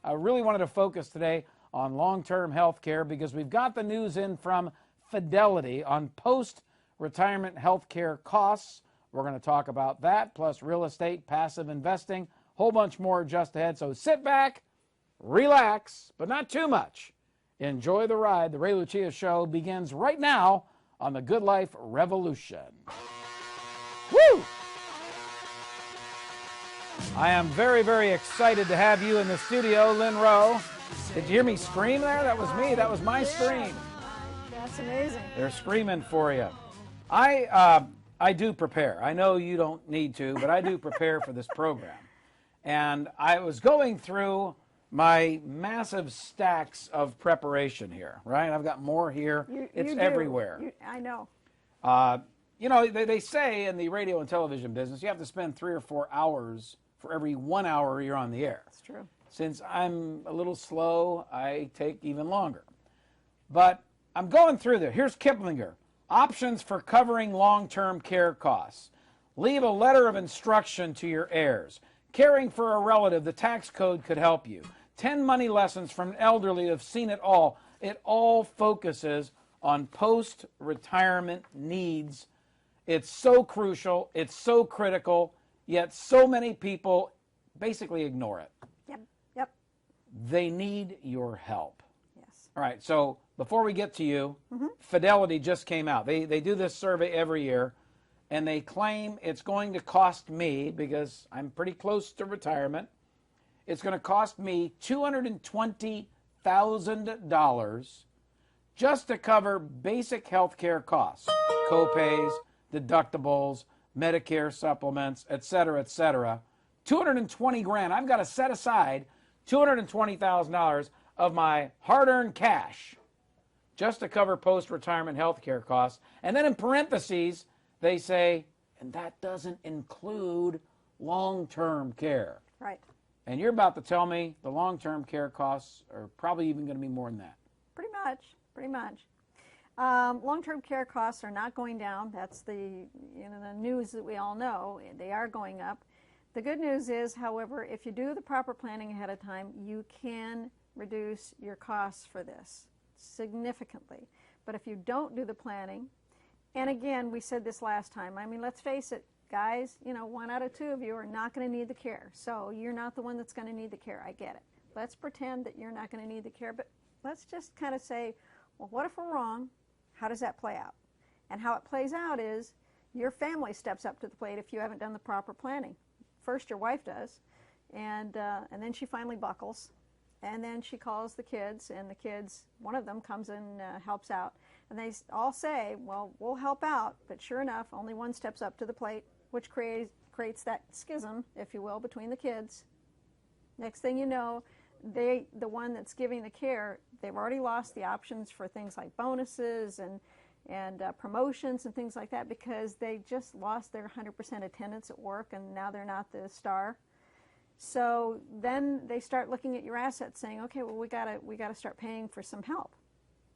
I really wanted to focus today on long-term health care because we've got the news in from Fidelity on post-retirement health care costs. We're going to talk about that, plus real estate, passive investing, whole bunch more just ahead. So sit back, relax, but not too much. Enjoy the ride. The Ray Lucia Show begins right now on the Good Life Revolution. Woo! I am very, very excited to have you in the studio, Lynn Rowe. Did you hear me scream there? That was me. That was my scream. That's amazing. They're screaming for you. I do prepare. I know you don't need to, but I do prepare for this program. And I was going through my massive stacks of preparation here, right? I've got more here. It's everywhere. I know. You know, they say in the radio and television business, you have to spend 3 or 4 hours for every 1 hour you're on the air. That's true. Since I'm a little slow, I take even longer. But I'm going through there. Here's Kiplinger. Options for covering long-term care costs. Leave a letter of instruction to your heirs. Caring for a relative, the tax code could help you. 10 money lessons from an elderly who have seen it all. It all focuses on post-retirement needs. It's so crucial, it's so critical, yet so many people basically ignore it. Yep. They need your help. Yes. All right, so before we get to you, Fidelity just came out. They do this survey every year, and they claim it's going to cost me, because I'm pretty close to retirement, it's going to cost me $220,000 just to cover basic health care costs, co-pays, deductibles, Medicare supplements, et cetera, et cetera. 220 grand. I've got to set aside $220,000 of my hard-earned cash just to cover post-retirement health care costs. And then in parentheses, they say, and that doesn't include long-term care. Right. And you're about to tell me the long-term care costs are probably even going to be more than that. Pretty much. Long-term care costs are not going down. That's the news that we all know. They are going up. The good news is, however, if you do the proper planning ahead of time, you can reduce your costs for this significantly. But if you don't do the planning, and again, we said this last time, I mean, let's face it, guys, 1 out of 2 of you are not going to need the care. So you're not the one that's going to need the care. I get it. Let's pretend that you're not going to need the care, but let's just kind of say, well, what if we're wrong? How does that play out? And how it plays out is your family steps up to the plate if you haven't done the proper planning. First, your wife does, and then she finally buckles, and then she calls the kids, and the kids, one of them comes and helps out. And they all say, well, we'll help out, but sure enough, only one steps up to the plate, which creates that schism, if you will, between the kids. Next thing you know, the one that's giving the care, they've already lost the options for things like bonuses and promotions and things like that because they just lost their 100% attendance at work and now they're not the star. So then they start looking at your assets saying, okay, well, we gotta start paying for some help.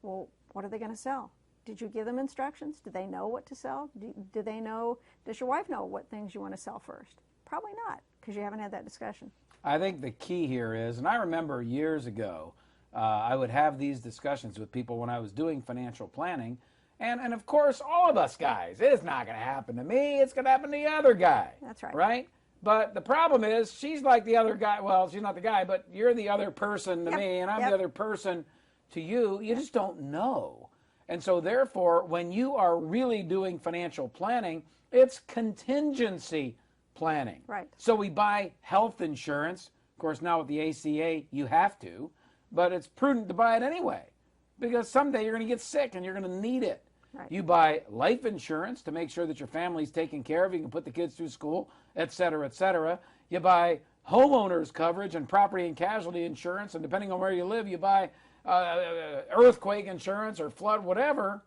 Well, what are they going to sell? Did you give them instructions? Do they know what to sell? Do they know? Does your wife know what things you want to sell first? Probably not, because you haven't had that discussion. I think the key here is, and I remember years ago, I would have these discussions with people when I was doing financial planning, and of course, all of us guys, it's not going to happen to me, it's going to happen to the other guy. That's right. Right? But the problem is, she's like the other guy, well, she's not the guy, but you're the other person to me, and I'm the other person to you. You just don't know. And so therefore, when you are really doing financial planning, it's contingency planning. Right. So we buy health insurance. Of course, now with the ACA, you have to, but it's prudent to buy it anyway because someday you're going to get sick and you're going to need it. Right. You buy life insurance to make sure that your family's taken care of, you can put the kids through school, et cetera, et cetera. You buy homeowners coverage and property and casualty insurance, and depending on where you live, you buy earthquake insurance or flood, whatever.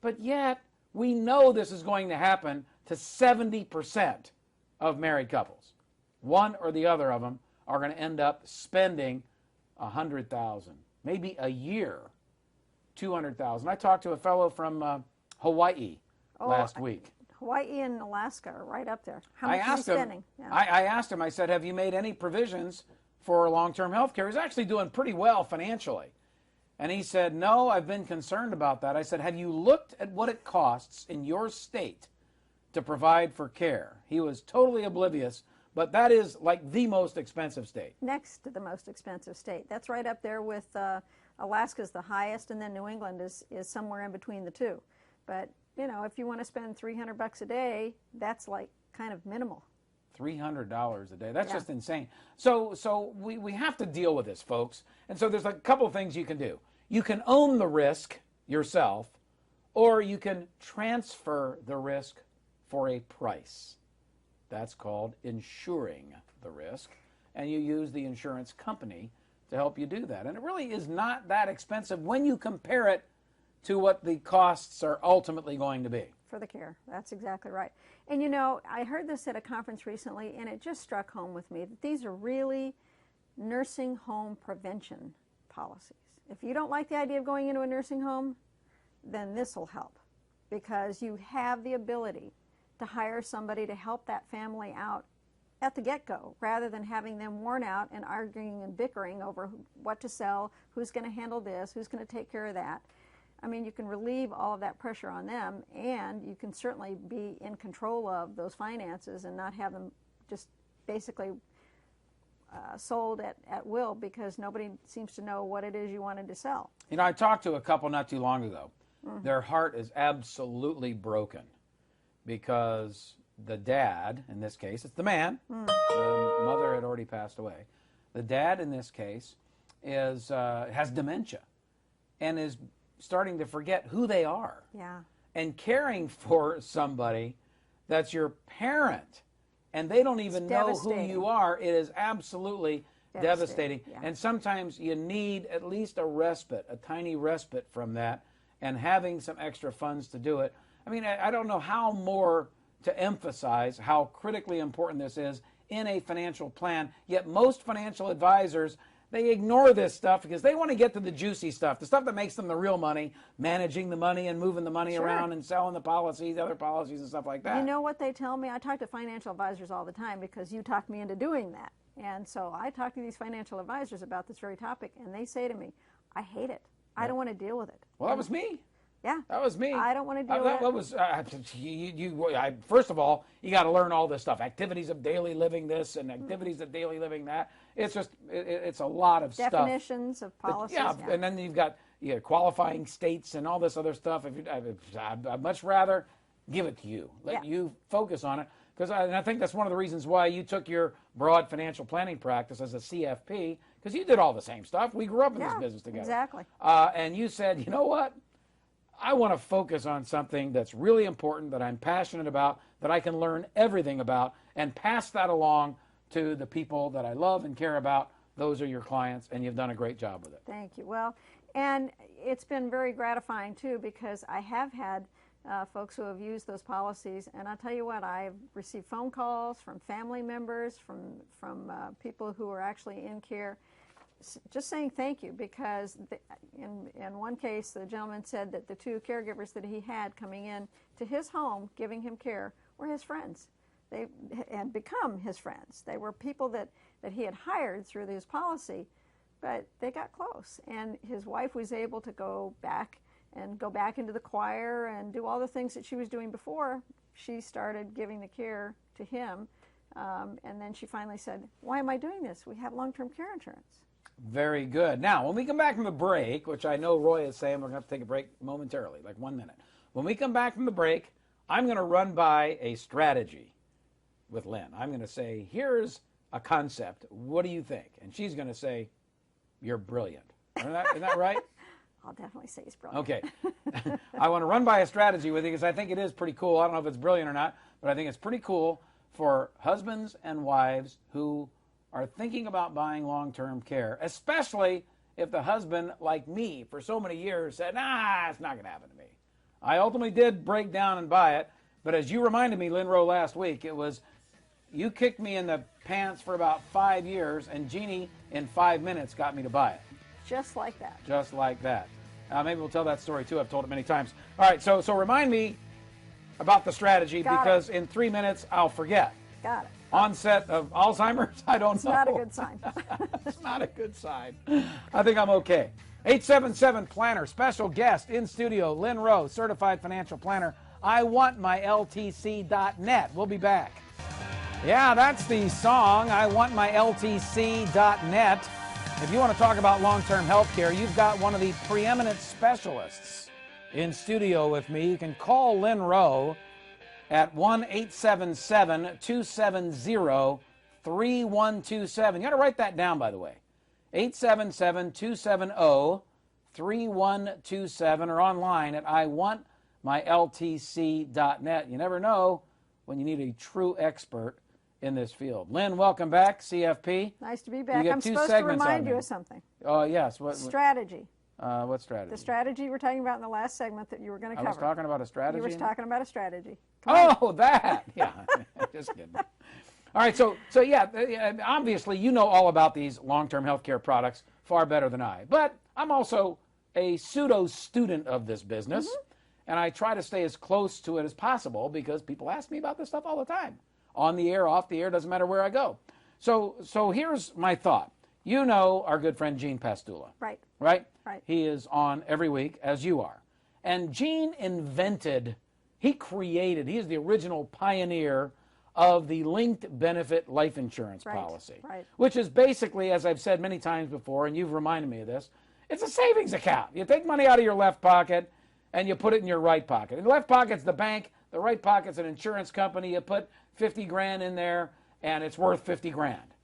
But yet, we know this is going to happen to 70% of married couples. One or the other of them are going to end up spending $100,000, maybe a year, $200,000. I talked to a fellow from Hawaii last week. Hawaii and Alaska are right up there. How I much is he spending? I asked him, I said, have you made any provisions for long-term health care. He's actually doing pretty well financially. And he said, no, I've been concerned about that. I said, have you looked at what it costs in your state to provide for care? He was totally oblivious, but that is like the most expensive state. Next to the most expensive state. That's right up there with Alaska's the highest, and then New England is somewhere in between the two. But, you know, if you want to spend $300 a day, that's like kind of minimal. $300 a day. That's just insane. So we have to deal with this, folks. And so there's a couple of things you can do. You can own the risk yourself, or you can transfer the risk for a price. That's called insuring the risk. And you use the insurance company to help you do that. And it really is not that expensive when you compare it to what the costs are ultimately going to be. For the care. That's exactly right. And you know, I heard this at a conference recently, and it just struck home with me that these are really nursing home prevention policies. If you don't like the idea of going into a nursing home, then this will help, because you have the ability to hire somebody to help that family out at the get-go, rather than having them worn out and arguing and bickering over what to sell, who's going to handle this, who's going to take care of that. I mean, you can relieve all of that pressure on them, and you can certainly be in control of those finances and not have them just basically sold at will, because nobody seems to know what it is you wanted to sell. You know, I talked to a couple not too long ago. Their heart is absolutely broken because the dad, in this case, it's the man, the mother had already passed away. The dad, in this case, has dementia and is starting to forget who they are. Yeah. And caring for somebody that's your parent and they don't even know who you are, it is absolutely devastating. Yeah. And sometimes you need at least a respite, a tiny respite from that, and having some extra funds to do it. I mean, I don't know how more to emphasize how critically important this is in a financial plan, yet most financial advisors, they ignore this stuff because they want to get to the juicy stuff, the stuff that makes them the real money, managing the money and moving the money around and selling the policies, other policies and stuff like that. You know what they tell me? I talk to financial advisors all the time because you talked me into doing that. And so I talk to these financial advisors about this very topic, and they say to me, I hate it. I don't want to deal with it. Well, that was me. Yeah. That was me. I don't want to deal with it. That was, first of all, you got to learn all this stuff. Activities of daily living this and activities of daily living that. It's just, it's a lot of stuff. Definitions of policies. Yeah, and then you've got qualifying states and all this other stuff. I'd much rather give it to you. Let you focus on it. Because I think that's one of the reasons why you took your broad financial planning practice as a CFP, because you did all the same stuff. We grew up in this business together. Exactly. And you said, you know what? I want to focus on something that's really important, that I'm passionate about, that I can learn everything about, and pass that along to the people that I love and care about. Those are your clients, and you've done a great job with it. Thank you. Well, and it's been very gratifying, too, because I have had folks who have used those policies, and I'll tell you what, I've received phone calls from family members, from people who are actually in care, just saying thank you, because in one case, the gentleman said that the two caregivers that he had coming in to his home, giving him care, were his friends. They had become his friends. They were people that he had hired through his policy, but they got close. And his wife was able to go back into the choir and do all the things that she was doing before she started giving the care to him. And then she finally said, why am I doing this? We have long-term care insurance. Very good. Now, when we come back from the break, which I know Roy is saying we're going to have to take a break momentarily, like 1 minute. When we come back from the break, I'm going to run by a strategy with Lynn. I'm going to say, here's a concept. What do you think? And she's going to say, you're brilliant. Isn't that right? I'll definitely say he's brilliant. Okay. I want to run by a strategy with you because I think it is pretty cool. I don't know if it's brilliant or not, but I think it's pretty cool for husbands and wives who are thinking about buying long-term care, especially if the husband, like me, for so many years said, nah, it's not going to happen to me. I ultimately did break down and buy it, but as you reminded me, Lynn Rowe, last week, it was, you kicked me in the pants for about 5 years, and Jeannie, in 5 minutes, got me to buy it. Just like that. Just like that. Maybe we'll tell that story, too. I've told it many times. All right, so remind me about the strategy, because in 3 minutes, I'll forget. Got it. onset of Alzheimer's? I don't know. It's not a good sign. It's not a good sign. I think I'm okay. 877-PLANNER, special guest in studio, Lynn Rowe, certified financial planner. I want my LTC.net. We'll be back. Yeah, that's the song, I want my LTC.net. If you want to talk about long-term health care, you've got one of the preeminent specialists in studio with me. You can call Lynn Rowe at 1-877-270-3127. You got to write that down, by the way. 877-270-3127 or online at iwantmyltc.net. You never know when you need a true expert in this field. Lynn, welcome back, CFP. Nice to be back. I'm supposed to remind you of something. Oh, yes. Strategy. What strategy? The strategy you were talking about in the last segment that you were going to cover. I was talking about a strategy? You were talking about a strategy. Oh, that. Yeah, just kidding. All right, so yeah, obviously you know all about these long-term health care products far better than I. But I'm also a pseudo-student of this business, and I try to stay as close to it as possible because people ask me about this stuff all the time. On the air, off the air, doesn't matter where I go. So here's my thought. You know our good friend Gene Pastula. Right. Right? Right. He is on every week, as you are. And Gene he is the original pioneer of the linked benefit life insurance policy. Right. Which is basically, as I've said many times before, and you've reminded me of this, it's a savings account. You take money out of your left pocket and you put it in your right pocket. In the left pocket's the bank, the right pocket's an insurance company. You put 50 grand in there and it's worth 50 grand.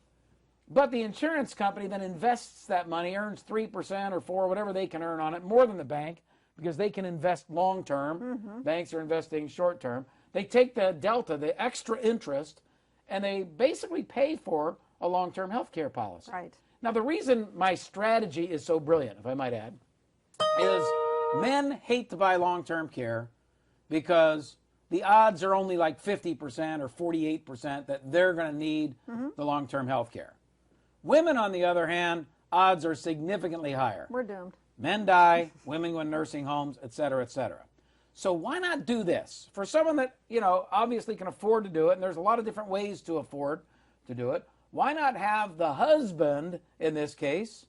But the insurance company then invests that money, earns 3% or 4%, whatever they can earn on it, more than the bank, because they can invest long term. Banks are investing short term. They take the delta, the extra interest, and they basically pay for a long-term health care policy. Right. Now, the reason my strategy is so brilliant, if I might add, is men hate to buy long-term care because the odds are only like 50% or 48% that they're going to need the long-term health care. Women, on the other hand, odds are significantly higher. We're doomed. Men die, women go in nursing homes, et cetera, et cetera. So why not do this? For someone that, obviously can afford to do it, and there's a lot of different ways to afford to do it, why not have the husband, in this case,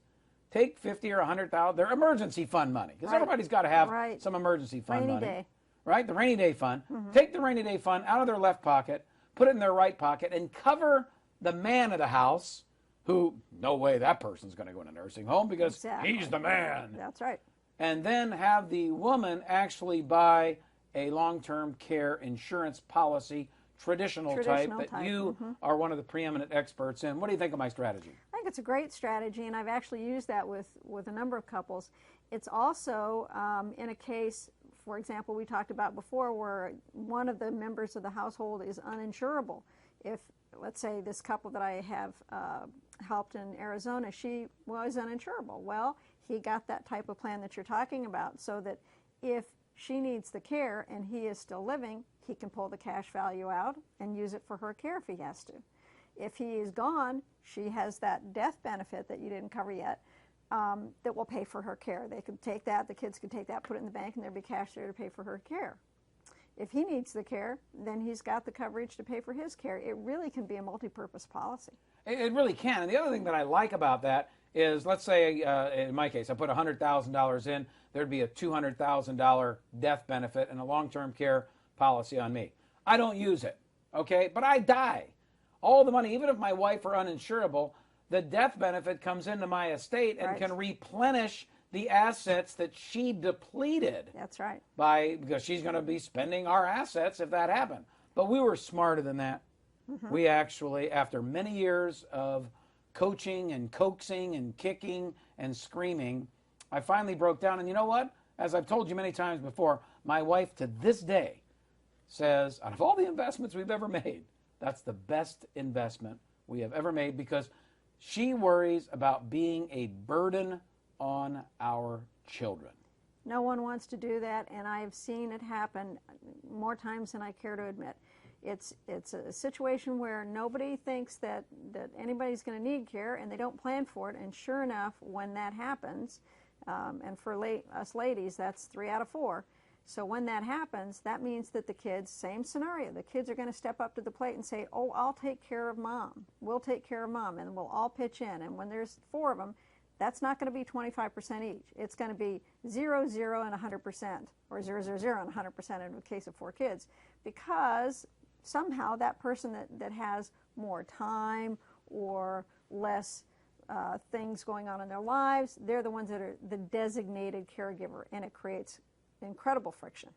take $50,000 or $100,000, their emergency fund money, because everybody's got to have some emergency fund money. Rainy day. Right, the rainy day fund. Take the rainy day fund out of their left pocket, put it in their right pocket, and cover the man of the house who, no way that person's going to go in a nursing home because he's the man. That's right. And then have the woman actually buy a long-term care insurance policy, traditional type, that you are one of the preeminent experts in. What do you think of my strategy? I think it's a great strategy, and I've actually used that with a number of couples. It's also in a case, for example, we talked about before, where one of the members of the household is uninsurable. If, let's say, this couple that I have helped in Arizona, she was uninsurable. Well, he got that type of plan that you're talking about, so that if she needs the care and he is still living, he can pull the cash value out and use it for her care if he has to. If he is gone, she has that death benefit that you didn't cover yet that will pay for her care. They could take that, the kids could take that, put it in the bank, and there'd be cash there to pay for her care. If he needs the care, then he's got the coverage to pay for his care. It really can be a multi-purpose policy. It really can. And the other thing that I like about that is, let's say, in my case, I put $100,000 in, there'd be a $200,000 death benefit and a long-term care policy on me. I don't use it, okay? But I die. All the money, even if my wife were uninsurable, the death benefit comes into my estate and can replenish the assets that she depleted. That's right. Because she's going to be spending our assets if that happened. But we were smarter than that. We actually, after many years of coaching and coaxing and kicking and screaming, I finally broke down. And you know what? As I've told you many times before, my wife to this day says, out of all the investments we've ever made, that's the best investment we have ever made, because she worries about being a burden on our children. No one wants to do that, and I've seen it happen more times than I care to admit. It's a situation where nobody thinks that anybody's going to need care, and they don't plan for it, and sure enough, when that happens, and for us ladies, that's 3 out of 4, So when that happens, that means that the kids, same scenario, the kids are going to step up to the plate and say, oh, I'll take care of mom. We'll take care of mom, and we'll all pitch in. And when there's 4 of them, that's not going to be 25% each. It's going to be 0, 0, and 100%, or 0, 0, 0, and 100% in the case of 4 kids, because somehow that person that has more time or less things going on in their lives, they're the ones that are the designated caregiver, and it creates incredible friction.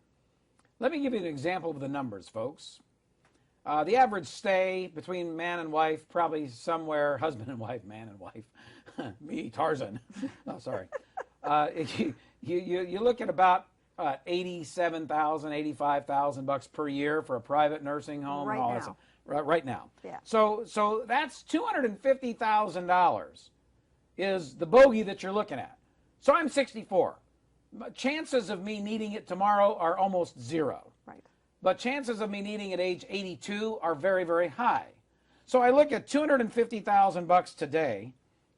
Let me give you an example of the numbers, folks. The average stay between man and wife, probably somewhere, husband and wife, man and wife, me, Tarzan. Oh, sorry. You look at about $87,000, $85,000 per year for a private nursing home. Right and all now. that stuff. Right now. Yeah. So that's $250,000 is the bogey that you're looking at. So I'm 64. Chances of me needing it tomorrow are almost 0. Right. But chances of me needing at age 82 are very, very high. So I look at $250,000 today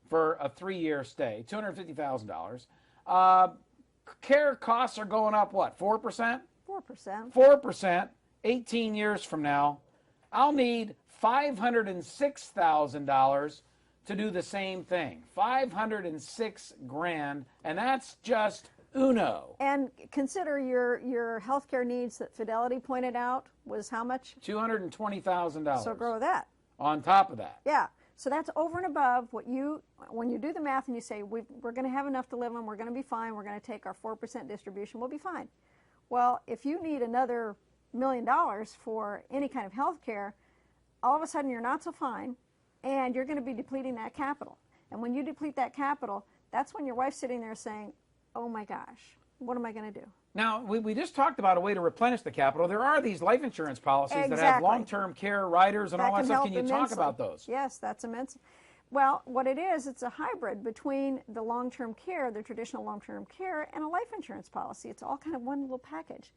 for a 3-year stay, $250,000. Care costs are going up, what, 4%? 4%. 4%, 18 years from now, I'll need $506,000 to do the same thing. 506 grand, and that's just uno. And consider your healthcare needs that Fidelity pointed out was how much? $220,000. So grow that. On top of that. Yeah. So that's over and above what when you do the math and you say, we're going to have enough to live on, we're going to be fine, we're going to take our 4% distribution, we'll be fine. Well, if you need another $1 million for any kind of health care, all of a sudden you're not so fine, and you're going to be depleting that capital. And when you deplete that capital, that's when your wife's sitting there saying, oh my gosh, what am I going to do? Now, we just talked about a way to replenish the capital. There are these life insurance policies that have Exactly. long-term care riders and all that stuff. Can you talk immensely. about those? Yes, that's immense. Well, what it is, it's a hybrid between the long-term care, the traditional long-term care, and a life insurance policy. It's all kind of one little package.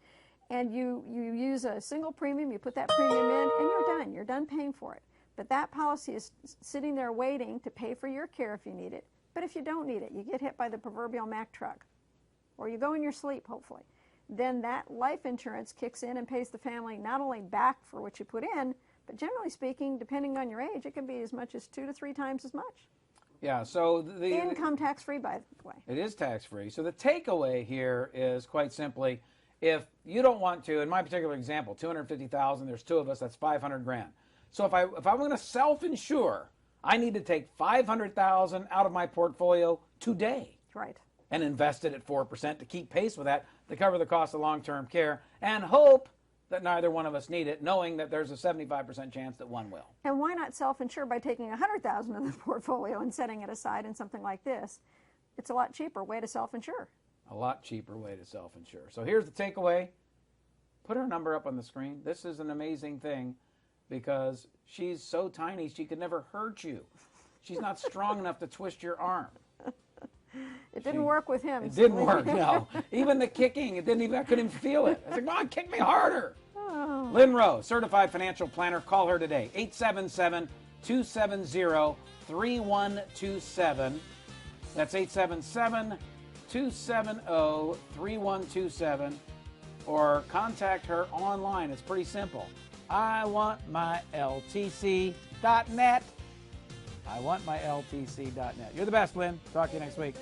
And you use a single premium, you put that premium in, and you're done. You're done paying for it. But that policy is sitting there waiting to pay for your care if you need it. But if you don't need it, you get hit by the proverbial Mack truck, or you go in your sleep, hopefully, then that life insurance kicks in and pays the family not only back for what you put in, but generally speaking, depending on your age, it can be as much as 2 to 3 times as much. Yeah, so the income tax-free, by the way. It is tax-free. So the takeaway here is quite simply, if you don't want to, in my particular example, $250,000, there's 2 of us, that's 500 grand. So if I'm going to self-insure, I need to take $500,000 out of my portfolio today. Right. And invest it at 4% to keep pace with that, to cover the cost of long-term care, and hope that neither one of us need it, knowing that there's a 75% chance that one will. And why not self-insure by taking $100,000 of the portfolio and setting it aside in something like this? It's a lot cheaper way to self-insure. A lot cheaper way to self-insure. So here's the takeaway. Put her number up on the screen. This is an amazing thing because she's so tiny she could never hurt you. She's not strong enough to twist your arm. It didn't work with him. It didn't work, no. Even the kicking, I couldn't even feel it. I said, come on, kick me harder. Oh. Lynn Rowe, certified financial planner. Call her today, 877-270-3127. That's 877-270-3127. Or contact her online. It's pretty simple. IWantMyLTC.net. IWantMyLTC.net. You're the best, Lynn. Talk to you next week.